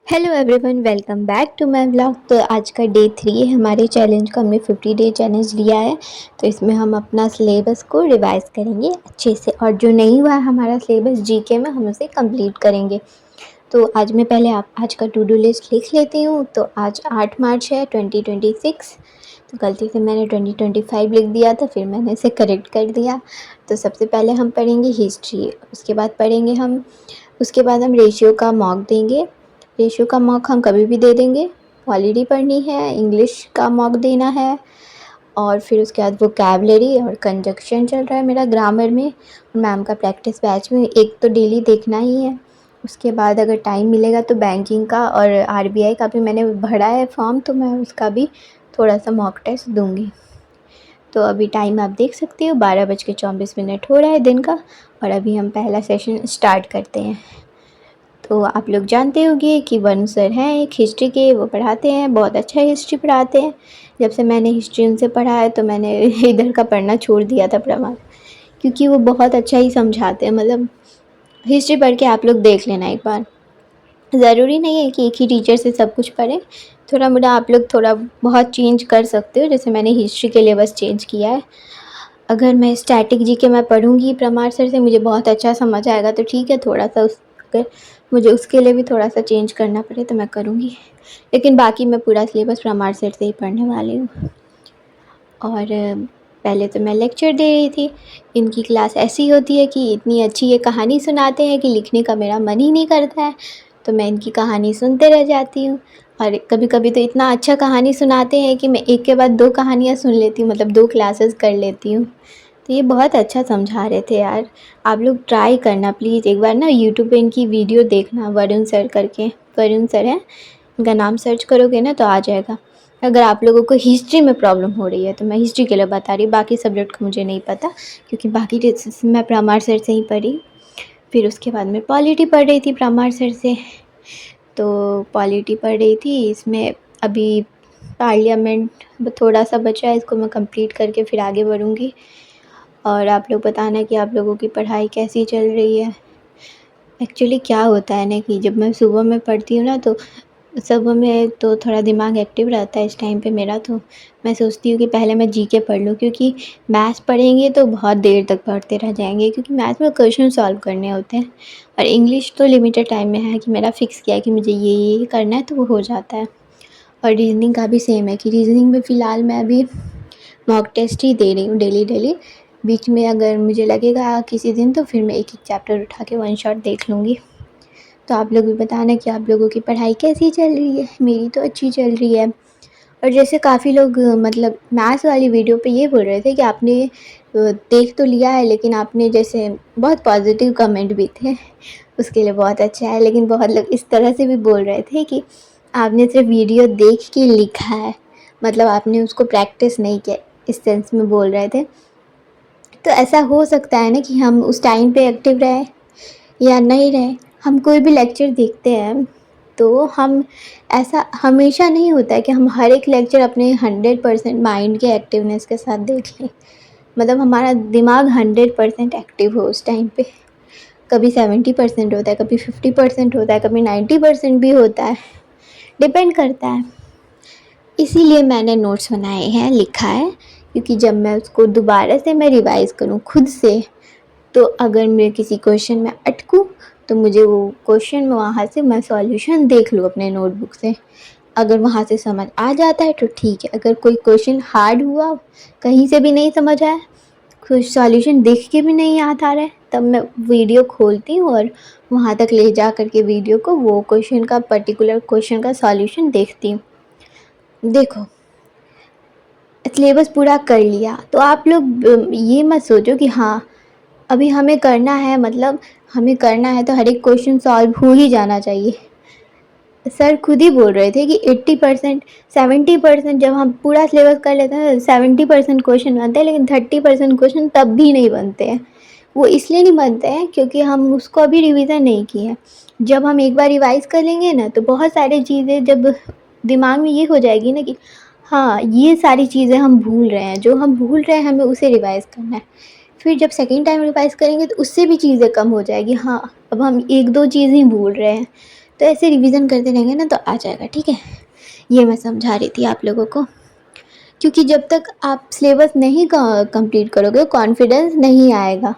Hello everyone, welcome back to my blog. तो आज का डे 3 है हमारे चैलेंज का। हमने 50 डे चैलेंज लिया है, तो इसमें हम अपना सिलेबस को रिवाइज़ करेंगे अच्छे से, और जो नहीं हुआ है हमारा सिलेबस जीके में, हम उसे कंप्लीट करेंगे। तो आज मैं पहले आज का टू डू लिस्ट लिख लेती हूँ। तो आज 8 मार्च है 2026। तो गलती से मैंने 2025 लिख दिया था, फिर मैंने इसे करेक्ट कर दिया। तो सबसे पहले हम पढ़ेंगे हिस्ट्री, उसके बाद हम रेशियो का मॉक देंगे। रेशियो का मॉक हम कभी भी दे देंगे। पॉलिटी पढ़नी है, इंग्लिश का मॉक देना है, और फिर उसके बाद वोकैबलरी और कंजक्शन चल रहा है मेरा ग्रामर में। मैम का प्रैक्टिस बैच में एक तो डेली देखना ही है। उसके बाद अगर टाइम मिलेगा तो बैंकिंग का और आरबीआई का भी मैंने भरा है फॉर्म, तो मैं उसका भी थोड़ा सा मॉक टेस्ट दूँगी। तो अभी टाइम आप देख सकते हो, 12:24 हो रहा है दिन का, और अभी हम पहला सेशन स्टार्ट करते हैं। तो आप लोग जानते होंगे कि वरुण सर हैं एक हिस्ट्री के, वो पढ़ाते हैं, बहुत अच्छा हिस्ट्री पढ़ाते हैं। जब से मैंने हिस्ट्री उनसे पढ़ा है तो मैंने इधर का पढ़ना छोड़ दिया था प्रमाण, क्योंकि वो बहुत अच्छा ही समझाते हैं। मतलब हिस्ट्री पढ़ के आप लोग देख लेना एक बार। ज़रूरी नहीं है कि एक ही टीचर से सब कुछ पढ़ें, थोड़ा मोड़ा आप लोग थोड़ा बहुत चेंज कर सकते हो। जैसे मैंने हिस्ट्री के लिए बस चेंज किया है। अगर मैं स्टैटिक जीके मैं पढ़ूँगी प्रमाण सर से, मुझे बहुत अच्छा समझ आएगा तो ठीक है, थोड़ा सा अगर मुझे उसके लिए भी थोड़ा सा चेंज करना पड़े तो मैं करूँगी, लेकिन बाकी मैं पूरा सिलेबस प्रमाण सर से ही पढ़ने वाली हूँ। और पहले तो मैं लेक्चर दे रही थी। इनकी क्लास ऐसी होती है कि इतनी अच्छी ये कहानी सुनाते हैं कि लिखने का मेरा मन ही नहीं करता है, तो मैं इनकी कहानी सुनते रह जाती हूँ। और कभी कभी तो इतना अच्छा कहानी सुनाते हैं कि मैं एक के बाद 2 कहानियाँ सुन लेती हूँ, मतलब 2 क्लासेस कर लेती हूँ। तो ये बहुत अच्छा समझा रहे थे यार। आप लोग ट्राई करना प्लीज़, एक बार ना यूट्यूब पे इनकी वीडियो देखना, वरुण सर करके, वरुण सर हैं, इनका नाम सर्च करोगे ना तो आ जाएगा। अगर आप लोगों को हिस्ट्री में प्रॉब्लम हो रही है तो मैं हिस्ट्री के लिए बता रही हूँ, बाकी सब्जेक्ट का मुझे नहीं पता, क्योंकि बाकी मैं प्रामार सर से ही पढ़ी। फिर उसके बाद मैं पॉलिटी पढ़ रही थी प्रामार सर से। तो पॉलिटी पढ़ रही थी, इसमें अभी पार्लियामेंट थोड़ा सा बचा है, इसको मैं कंप्लीट करके फिर आगे बढ़ूँगी। और आप लोग बताना कि आप लोगों की पढ़ाई कैसी चल रही है। एक्चुअली क्या होता है ना कि जब मैं सुबह में पढ़ती हूँ ना, तो सुबह में तो थोड़ा दिमाग एक्टिव रहता है इस टाइम पे मेरा। तो मैं सोचती हूँ कि पहले मैं जीके पढ़ लूँ, क्योंकि मैथ्स पढ़ेंगे तो बहुत देर तक पढ़ते रह जाएंगे, क्योंकि मैथ्स में क्वेश्चन सॉल्व करने होते हैं। और इंग्लिश तो लिमिटेड टाइम में है कि मेरा फिक्स किया है कि मुझे ये करना है, तो वो हो जाता है। और रीजनिंग का भी सेम है कि रीजनिंग में फ़िलहाल मैं अभी मॉक टेस्ट ही दे रही हूँ डेली डेली। बीच में अगर मुझे लगेगा किसी दिन तो फिर मैं एक एक चैप्टर उठा के वन शॉट देख लूँगी। तो आप लोग भी बताना कि आप लोगों की पढ़ाई कैसी चल रही है। मेरी तो अच्छी चल रही है। और जैसे काफ़ी लोग मतलब मैथ्स वाली वीडियो पे ये बोल रहे थे कि आपने देख तो लिया है, लेकिन आपने जैसे बहुत पॉजिटिव कमेंट भी थे, उसके लिए बहुत अच्छा है। लेकिन बहुत लोग इस तरह से भी बोल रहे थे कि आपने सिर्फ वीडियो देख के लिखा है, मतलब आपने उसको प्रैक्टिस नहीं किया, इस सेंस में बोल रहे थे। तो ऐसा हो सकता है ना कि हम उस टाइम पे एक्टिव रहे या नहीं रहे। हम कोई भी लेक्चर देखते हैं तो हम, ऐसा हमेशा नहीं होता है कि हम हर एक लेक्चर अपने 100% माइंड के एक्टिवनेस के साथ देख लें, मतलब हमारा दिमाग 100% एक्टिव हो उस टाइम पे। कभी 70% होता है, कभी 50% होता है, कभी 90% भी होता है, डिपेंड करता है। इसीलिए मैंने नोट्स बनाए हैं, लिखा है, क्योंकि जब मैं उसको दोबारा से मैं रिवाइज़ करूँ खुद से, तो अगर मैं किसी क्वेश्चन में अटकूँ तो मुझे वो क्वेश्चन वहाँ से मैं सॉल्यूशन देख लूँ अपने नोटबुक से। अगर वहाँ से समझ आ जाता है तो ठीक है, अगर कोई क्वेश्चन हार्ड हुआ, कहीं से भी नहीं समझ आया, कुछ सॉल्यूशन देख के भी नहीं याद आ रहा है, तब मैं वीडियो खोलती हूँ और वहाँ तक ले जा करके वीडियो को, वो क्वेश्चन का, पर्टिकुलर क्वेश्चन का सॉल्यूशन देखती हूँ। देखो, सिलेबस पूरा कर लिया तो आप लोग ये मत सोचो कि हाँ अभी हमें करना है, मतलब हमें करना है तो हर एक क्वेश्चन सॉल्व हो ही जाना चाहिए। सर खुद ही बोल रहे थे कि 80% 70% जब हम पूरा सिलेबस कर लेते हैं 70% क्वेश्चन बनते हैं, लेकिन 30% क्वेश्चन तब भी नहीं बनते हैं। वो इसलिए नहीं बनते हैं क्योंकि हम उसको अभी रिवीजन नहीं किए हैं। जब हम एक बार रिवाइज कर लेंगे ना, तो बहुत सारी चीज़ें जब दिमाग में ये हो जाएगी ना कि हाँ ये सारी चीज़ें हम भूल रहे हैं, जो हम भूल रहे हैं हमें उसे रिवाइज़ करना है। फिर जब सेकेंड टाइम रिवाइज़ करेंगे तो उससे भी चीज़ें कम हो जाएगी। हाँ अब हम 1-2 चीज़ ही भूल रहे हैं, तो ऐसे रिवीजन करते रहेंगे ना तो आ जाएगा, ठीक है। ये मैं समझा रही थी आप लोगों को, क्योंकि जब तक आप सिलेबस नहीं कंप्लीट करोगे कॉन्फिडेंस नहीं आएगा,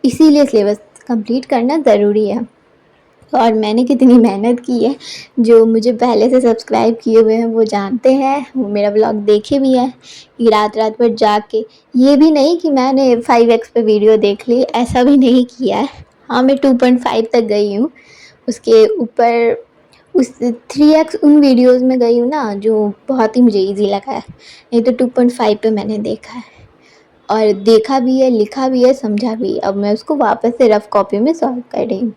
इसीलिए सिलेबस कंप्लीट करना ज़रूरी है। और मैंने कितनी मेहनत की है, जो मुझे पहले से सब्सक्राइब किए हुए हैं वो जानते हैं, वो मेरा व्लॉग देखे भी हैं कि रात रात भर जाग के। ये भी नहीं कि मैंने 5x पे वीडियो देख ली, ऐसा भी नहीं किया है। हाँ, मैं 2.5 तक गई हूँ, उसके ऊपर उस 3x उन वीडियोस में गई हूँ ना जो बहुत ही मुझे इजी लगा है, नहीं तो 2.5 पे मैंने देखा है और देखा भी है, लिखा भी है, समझा भी है। अब मैं उसको वापस से रफ कॉपी में सॉल्व कर रही हूँ।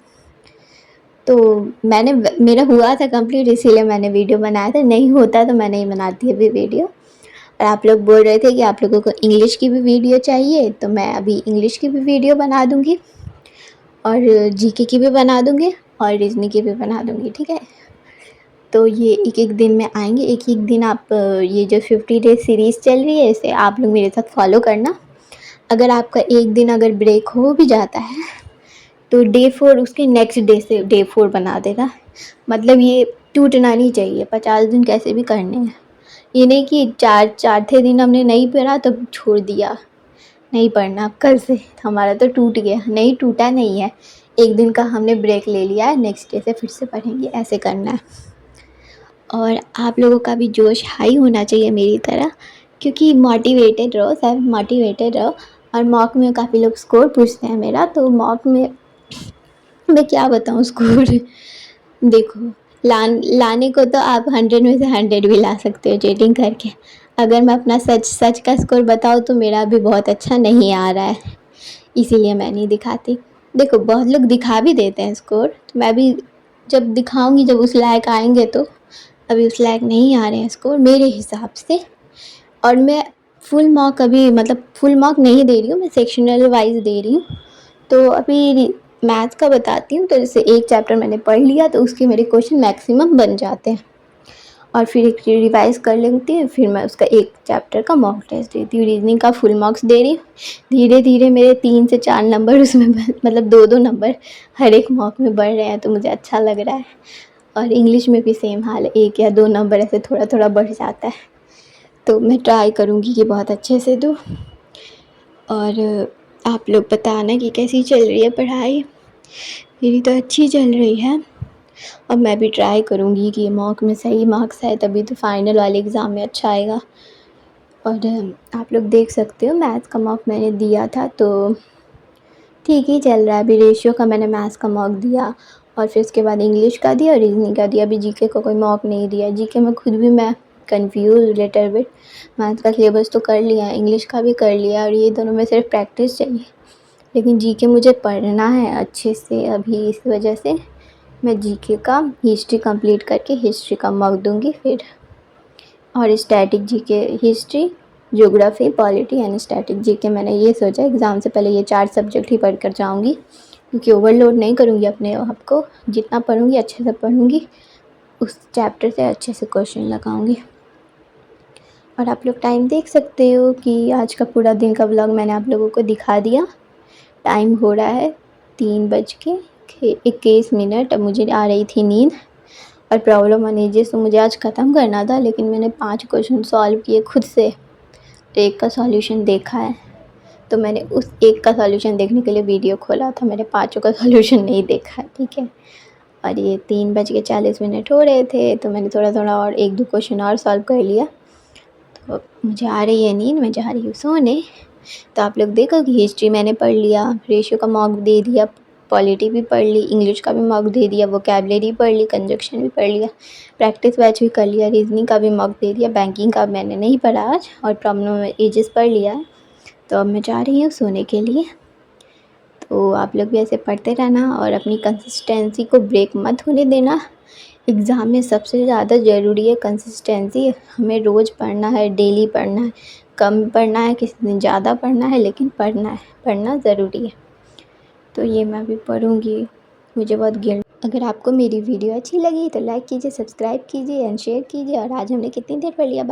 तो मैंने मेरा हुआ था कंप्लीट, इसीलिए मैंने वीडियो बनाया था, नहीं होता तो मैं नहीं बनाती अभी वीडियो। और आप लोग बोल रहे थे कि आप लोगों को इंग्लिश की भी वीडियो चाहिए, तो मैं अभी इंग्लिश की भी वीडियो बना दूँगी और जीके की भी बना दूँगी और रीजनिंग की भी बना दूँगी, ठीक है। तो ये एक एक दिन में आएंगे, एक एक दिन आप ये जो 50 डेज सीरीज़ चल रही है इसे आप लोग मेरे साथ फॉलो करना। अगर आपका एक दिन अगर ब्रेक हो भी जाता है तो डे 4 उसके नेक्स्ट डे से डे 4 बना देना, मतलब ये टूटना नहीं चाहिए। 50 दिन कैसे भी करने हैं, ये नहीं कि चौथे दिन हमने नहीं पढ़ा तो छोड़ दिया, नहीं पढ़ना अब कल से, हमारा तो टूट गया। नहीं, टूटा नहीं है, एक दिन का हमने ब्रेक ले लिया है, नेक्स्ट डे से फिर से पढ़ेंगे, ऐसे करना है। और आप लोगों का भी जोश हाई होना चाहिए मेरी तरह, क्योंकि मोटिवेटेड रहो, सब मोटिवेटेड रहो। और मॉक में काफ़ी लोग स्कोर पूछते हैं मेरा, तो मॉक में मैं क्या बताऊँ स्कोर देखो, लाने को तो आप 100 में से 100 भी ला सकते हो चीटिंग करके। अगर मैं अपना सच का स्कोर बताऊँ तो मेरा अभी बहुत अच्छा नहीं आ रहा है, इसीलिए मैं नहीं दिखाती। देखो, बहुत लोग दिखा भी देते हैं स्कोर, तो मैं भी जब दिखाऊंगी, जब उस लायक आएंगे, तो अभी उस लायक नहीं आ रहे हैं स्कोर मेरे हिसाब से। और मैं फुल मार्क अभी, मतलब फुल मार्क नहीं दे रही हूँ, मैं सेक्शनल वाइज दे रही हूँ। तो अभी मैथ्स का बताती हूँ। तो जैसे एक चैप्टर मैंने पढ़ लिया तो उसके मेरे क्वेश्चन मैक्सिमम बन जाते हैं, और फिर एक रिवाइज़ कर लेती हूँ, फिर मैं उसका एक चैप्टर का मॉक टेस्ट देती हूँ। रीजनिंग का फुल मार्क्स दे रही हूँ। धीरे धीरे मेरे 3 से 4 नंबर उसमें मतलब 2-2 नंबर हर एक मॉक में बढ़ रहे हैं, तो मुझे अच्छा लग रहा है। और इंग्लिश में भी सेम हाल है, 1 या 2 नंबर ऐसे थोड़ा थोड़ा बढ़ जाता है। तो मैं ट्राई करूँगी कि बहुत अच्छे से दूँ। और आप लोग बताना कि कैसी चल रही है पढ़ाई। मेरी तो अच्छी चल रही है, और मैं भी ट्राई करूँगी कि मॉक में सही मार्क्स आए, तभी तो फाइनल वाले एग्ज़ाम में अच्छा आएगा। और आप लोग देख सकते हो मैथ्स का मॉक मैंने दिया था, तो ठीक ही चल रहा है। अभी रेशियो का मैंने मैथ्स का मॉक दिया, और फिर उसके बाद इंग्लिश का दिया और रीजनिंग का दिया। अभी जीके का कोई मॉक नहीं दिया। जीके में खुद भी मैं कंफ्यूज लिटिल बिट। मैथ्स का सिलेबस तो कर लिया, इंग्लिश का भी कर लिया, और ये दोनों में सिर्फ प्रैक्टिस चाहिए। लेकिन जीके मुझे पढ़ना है अच्छे से अभी, इस वजह से मैं जीके का हिस्ट्री कंप्लीट करके हिस्ट्री का मॉक दूंगी फिर। और static GK, history, geography, polity and static GK, मैंने ये सोचा एग्ज़ाम से पहले ये 4 सब्जेक्ट ही पढ़ कर जाऊँगी, क्योंकि ओवरलोड नहीं करूँगी अपने आप को। जितना पढ़ूँगी अच्छे से पढ़ूँगी, उस चैप्टर से अच्छे से क्वेश्चन लगाऊँगी। और आप लोग टाइम देख सकते हो कि आज का पूरा दिन का व्लॉग मैंने आप लोगों को दिखा दिया। टाइम हो रहा है 3:21। अब मुझे आ रही थी नींद, और प्रॉब्लम अनएजेस तो मुझे आज ख़त्म करना था, लेकिन मैंने 5 क्वेश्चन सॉल्व किए खुद से, एक का सॉल्यूशन देखा है। तो मैंने उस एक का सॉल्यूशन देखने के लिए वीडियो खोला था, मैंने पाँचों का सॉल्यूशन नहीं देखा, ठीक है। और ये 3:40 हो रहे थे, तो मैंने थोड़ा थोड़ा और 1-2 क्वेश्चन और सॉल्व कर लिया। तो मुझे आ रही है नींद, मैं जा रही हूँ सोने। तो आप लोग देखो कि हिस्ट्री मैंने पढ़ लिया, रेशियो का मॉक दे दिया, पॉलिटी भी पढ़ ली, इंग्लिश का भी मॉक दे दिया, वोकैबुलरी पढ़ ली, कंजक्शन भी पढ़ लिया, प्रैक्टिस बैच भी कर लिया, रीजनिंग का भी मॉक दे दिया, बैंकिंग का मैंने नहीं पढ़ा आज, और प्रॉब्लम एजेस पढ़ लिया है। तो अब मैं जा रही हूँ सोने के लिए। तो आप लोग भी ऐसे पढ़ते रहना और अपनी कंसिस्टेंसी को ब्रेक मत होने देना। एग्ज़ाम में सबसे ज़्यादा ज़रूरी है कंसिस्टेंसी। हमें रोज़ पढ़ना है, डेली पढ़ना है, कम पढ़ना है, किसी दिन ज़्यादा पढ़ना है, लेकिन पढ़ना है, पढ़ना ज़रूरी है। तो ये मैं भी पढ़ूँगी, मुझे बहुत गिल्ट। अगर आपको मेरी वीडियो अच्छी लगी तो लाइक कीजिए, सब्सक्राइब कीजिए एंड शेयर कीजिए। और आज हमने कितनी देर पढ़ लिया।